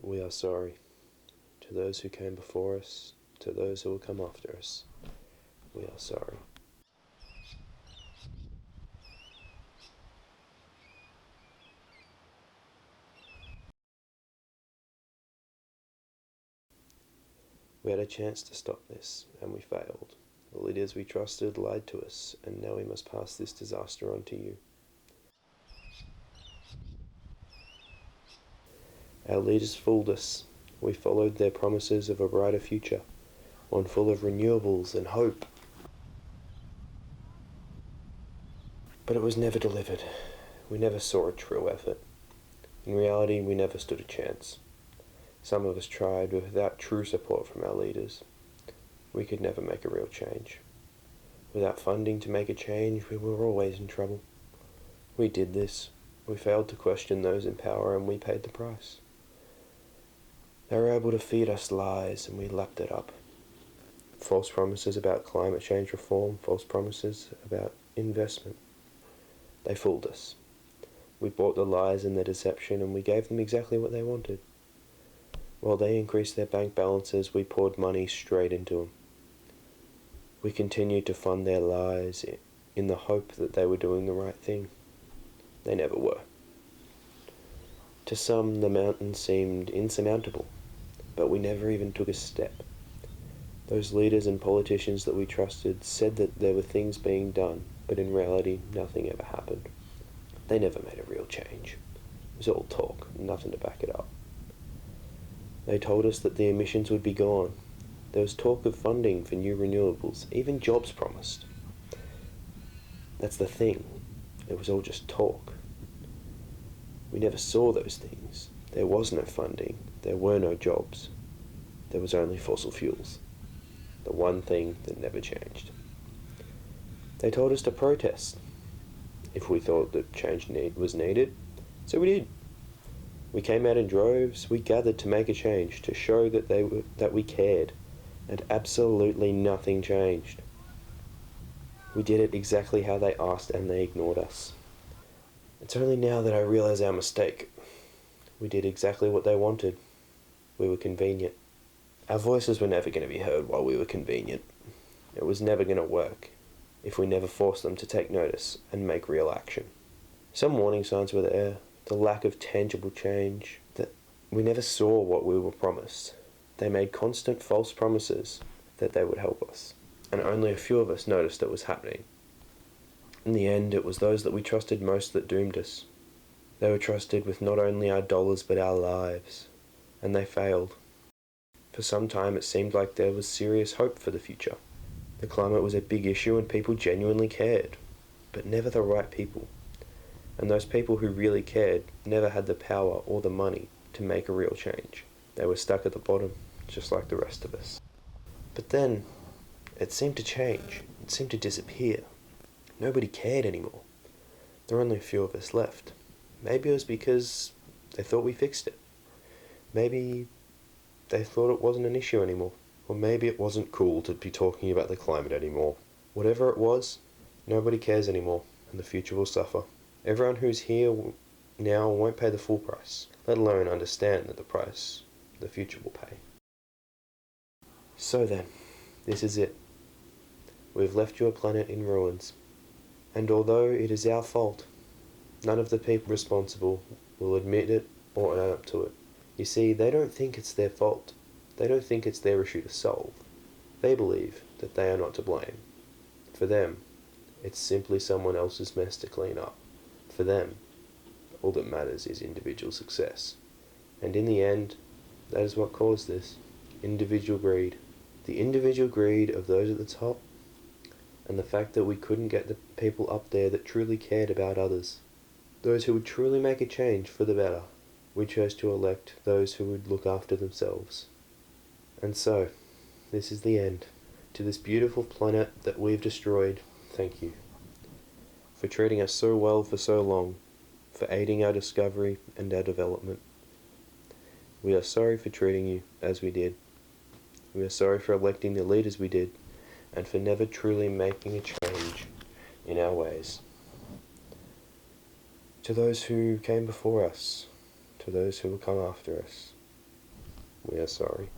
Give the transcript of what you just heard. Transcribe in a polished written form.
We are sorry. To those who came before us, to those who will come after us, we are sorry. We had a chance to stop this, and we failed. The leaders we trusted lied to us, and now we must pass this disaster on to you. Our leaders fooled us. We followed their promises of a brighter future, one full of renewables and hope. But it was never delivered. We never saw a true effort. In reality, we never stood a chance. Some of us tried, but without true support from our leaders, we could never make a real change. Without funding to make a change, we were always in trouble. We did this. We failed to question those in power, and we paid the price. They were able to feed us lies, and we lapped it up. False promises about climate change reform, false promises about investment. They fooled us. We bought the lies and the deception, and we gave them exactly what they wanted. While they increased their bank balances, we poured money straight into them. We continued to fund their lies in the hope that they were doing the right thing. They never were. To some, the mountain seemed insurmountable, but we never even took a step. Those leaders and politicians that we trusted said that there were things being done, but in reality, nothing ever happened. They never made a real change. It was all talk, nothing to back it up. They told us that the emissions would be gone. There was talk of funding for new renewables, even jobs promised. That's the thing. It was all just talk. We never saw those things. There was no funding. There were no jobs. There was only fossil fuels. The one thing that never changed. They told us to protest if we thought that change was needed, so we did. We came out in droves. We gathered to make a change, to show that we cared, and absolutely nothing changed. We did it exactly how they asked, and they ignored us. It's only now that I realize our mistake. We did exactly what they wanted. We were convenient. Our voices were never going to be heard while we were convenient. It was never going to work if we never forced them to take notice and make real action. Some warning signs were there, the lack of tangible change, that we never saw what we were promised. They made constant false promises that they would help us, and only a few of us noticed it was happening. In the end, it was those that we trusted most that doomed us. They were trusted with not only our dollars but our lives, and they failed. For some time it seemed like there was serious hope for the future. The climate was a big issue and people genuinely cared, but never the right people. And those people who really cared never had the power or the money to make a real change. They were stuck at the bottom, just like the rest of us. But then, it seemed to change. It seemed to disappear. Nobody cared anymore. There were only a few of us left. Maybe it was because they thought we fixed it. Maybe they thought it wasn't an issue anymore. Or maybe it wasn't cool to be talking about the climate anymore. Whatever it was, nobody cares anymore, and the future will suffer. Everyone who's here now won't pay the full price, let alone understand that the future will pay. So then, this is it. We've left your planet in ruins. And although it is our fault, none of the people responsible will admit it or own up to it. You see, they don't think it's their fault. They don't think it's their issue to solve. They believe that they are not to blame. For them, it's simply someone else's mess to clean up. For them, all that matters is individual success. And in the end, that is what caused this. Individual greed. The individual greed of those at the top, and the fact that we couldn't get the people up there that truly cared about others. Those who would truly make a change for the better. We chose to elect those who would look after themselves. And so, this is the end. To this beautiful planet that we've destroyed, thank you. For treating us so well for so long, for aiding our discovery and our development. We are sorry for treating you as we did. We are sorry for electing the leaders we did, and for never truly making a change in our ways. To those who came before us, to those who will come after us, We are sorry.